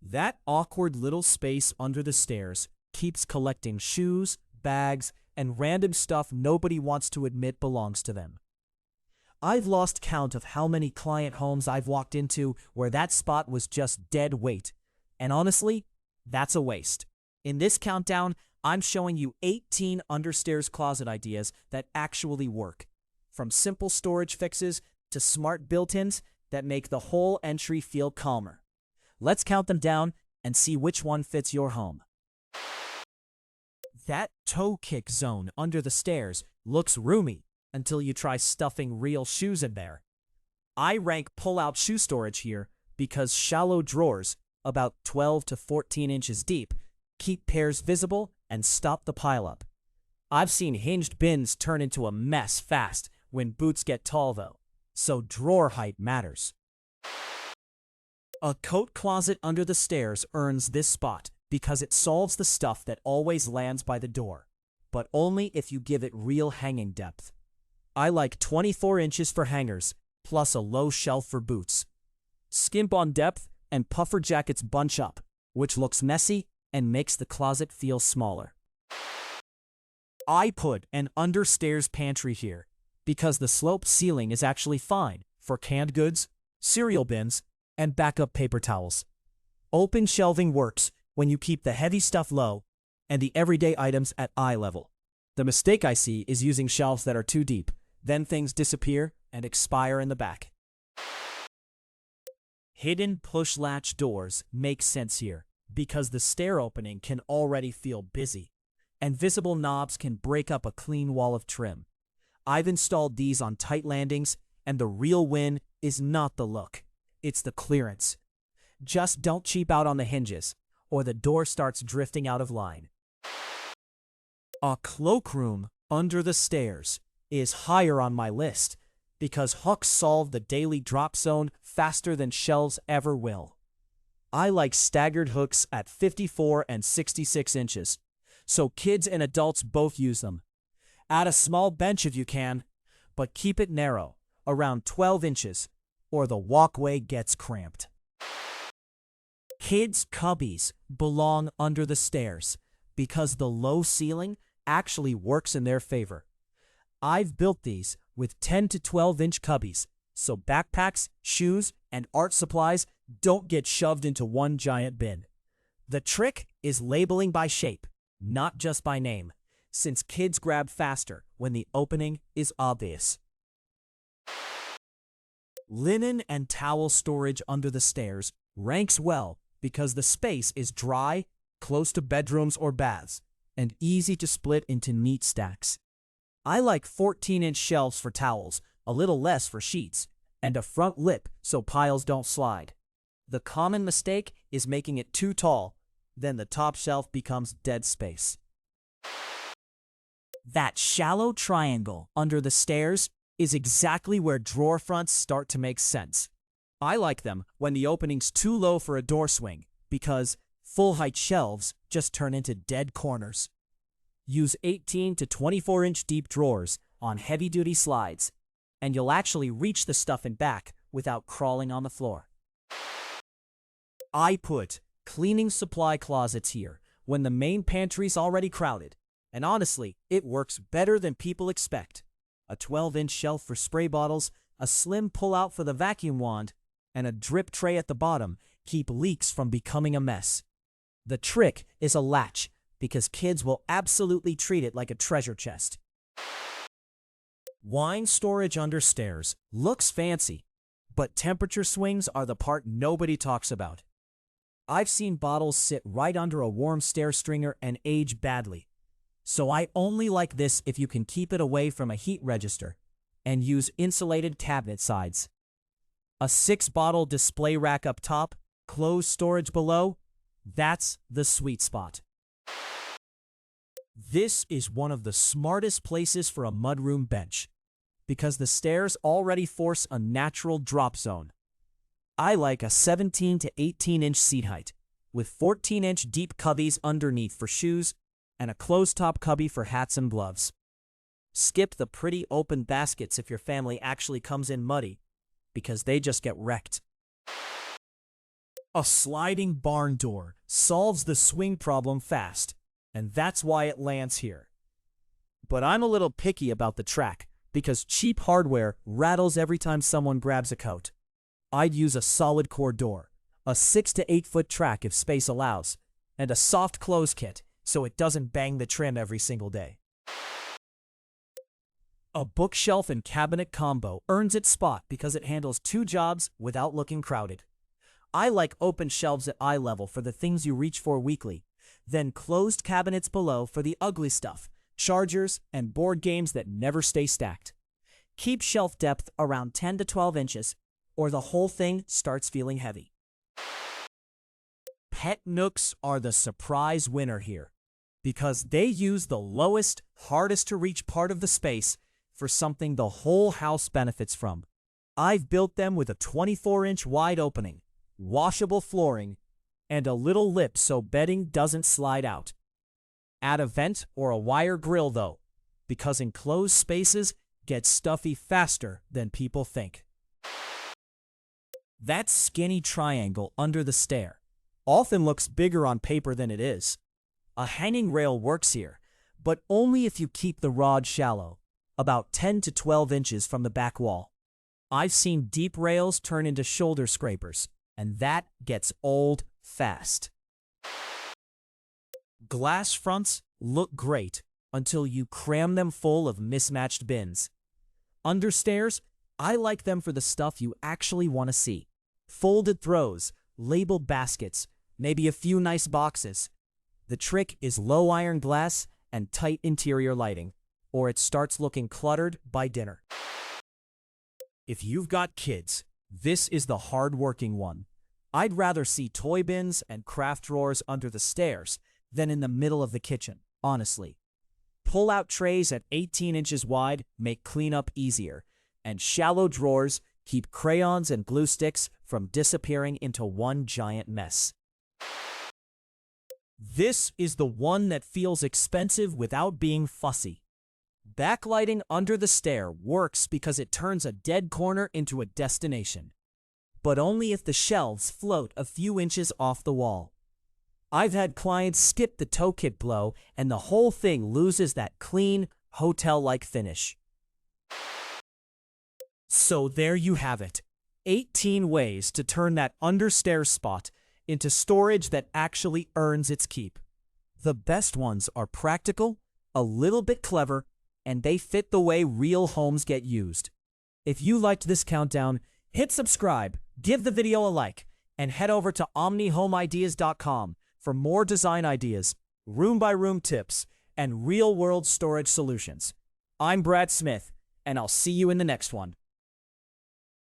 That awkward little space under the stairs keeps collecting shoes, bags, and random stuff nobody wants to admit belongs to them. I've lost count of how many client homes I've walked into where that spot was just dead weight. And honestly, that's a waste. In this countdown, I'm showing you 18 understairs closet ideas that actually work. From simple storage fixes to smart built-ins that make the whole entry feel calmer. Let's count them down and see which one fits your home. That toe kick zone under the stairs looks roomy until you try stuffing real shoes in there. I rank pull-out shoe storage here because shallow drawers, about 12 to 14 inches deep, keep pairs visible and stop the pileup. I've seen hinged bins turn into a mess fast when boots get tall though, so drawer height matters. A coat closet under the stairs earns this spot because it solves the stuff that always lands by the door, but only if you give it real hanging depth. I like 24 inches for hangers, plus a low shelf for boots. Skimp on depth and puffer jackets bunch up, which looks messy and makes the closet feel smaller. I put an understairs pantry here because the sloped ceiling is actually fine for canned goods, cereal bins, and backup paper towels. Open shelving works when you keep the heavy stuff low and the everyday items at eye level. The mistake I see is using shelves that are too deep. Then things disappear and expire in the back. Hidden push latch doors make sense here because the stair opening can already feel busy, and visible knobs can break up a clean wall of trim. I've installed these on tight landings, and the real win is not the look, it's the clearance. Just don't cheap out on the hinges, or the door starts drifting out of line. A cloakroom under the stairs is higher on my list because hooks solve the daily drop zone faster than shelves ever will. I like staggered hooks at 54 and 66 inches, so kids and adults both use them. Add a small bench if you can, but keep it narrow, around 12 inches, or the walkway gets cramped. Kids' cubbies belong under the stairs because the low ceiling actually works in their favor. I've built these with 10 to 12 inch cubbies, so backpacks, shoes, and art supplies don't get shoved into one giant bin. The trick is labeling by shape, not just by name, since kids grab faster when the opening is obvious. Linen and towel storage under the stairs ranks well because the space is dry, close to bedrooms or baths, and easy to split into neat stacks. I like 14-inch shelves for towels, a little less for sheets, and a front lip so piles don't slide. The common mistake is making it too tall, then the top shelf becomes dead space. That shallow triangle under the stairs is exactly where drawer fronts start to make sense. I like them when the opening's too low for a door swing because full-height shelves just turn into dead corners. Use 18 to 24-inch deep drawers on heavy-duty slides, and you'll actually reach the stuff in back without crawling on the floor. I put cleaning supply closets here when the main pantry's already crowded, and honestly, it works better than people expect. A 12-inch shelf for spray bottles, a slim pull-out for the vacuum wand, and a drip tray at the bottom keep leaks from becoming a mess. The trick is a latch, because kids will absolutely treat it like a treasure chest. Wine storage under stairs looks fancy, but temperature swings are the part nobody talks about. I've seen bottles sit right under a warm stair stringer and age badly, so I only like this if you can keep it away from a heat register and use insulated cabinet sides. A 6-bottle display rack up top, closed storage below, that's the sweet spot. This is one of the smartest places for a mudroom bench, because the stairs already force a natural drop zone. I like a 17 to 18-inch seat height, with 14-inch deep cubbies underneath for shoes and a closed-top cubby for hats and gloves. Skip the pretty open baskets if your family actually comes in muddy, because they just get wrecked. A sliding barn door solves the swing problem fast, and that's why it lands here. But I'm a little picky about the track, because cheap hardware rattles every time someone grabs a coat. I'd use a solid core door, a 6 to 8 foot track if space allows, and a soft close kit so it doesn't bang the trim every single day. A bookshelf and cabinet combo earns its spot because it handles 2 jobs without looking crowded. I like open shelves at eye level for the things you reach for weekly, then closed cabinets below for the ugly stuff, chargers, and board games that never stay stacked. Keep shelf depth around 10 to 12 inches, or the whole thing starts feeling heavy. Pet nooks are the surprise winner here, because they use the lowest, hardest to reach part of the space for something the whole house benefits from. I've built them with a 24-inch wide opening, washable flooring, and a little lip so bedding doesn't slide out. Add a vent or a wire grill though, because enclosed spaces get stuffy faster than people think. That skinny triangle under the stair often looks bigger on paper than it is. A hanging rail works here, but only if you keep the rod shallow, about 10 to 12 inches from the back wall. I've seen deep rails turn into shoulder scrapers, and that gets old fast. Glass fronts look great until you cram them full of mismatched bins. Understairs, I like them for the stuff you actually want to see. Folded throws, labeled baskets, maybe a few nice boxes. The trick is low iron glass and tight interior lighting, or it starts looking cluttered by dinner. If you've got kids, this is the hard-working one. I'd rather see toy bins and craft drawers under the stairs than in the middle of the kitchen, honestly. Pull-out trays at 18 inches wide make cleanup easier, and shallow drawers keep crayons and glue sticks from disappearing into one giant mess. This is the one that feels expensive without being fussy. Backlighting under the stair works because it turns a dead corner into a destination, but only if the shelves float a few inches off the wall. I've had clients skip the toe kit blow and the whole thing loses that clean, hotel-like finish. So there you have it. 18 ways to turn that understairs spot into storage that actually earns its keep. The best ones are practical, a little bit clever, and they fit the way real homes get used. If you liked this countdown, hit subscribe, give the video a like, and head over to omnihomeideas.com for more design ideas, room-by-room tips, and real-world storage solutions. I'm Brad Smith, and I'll see you in the next one.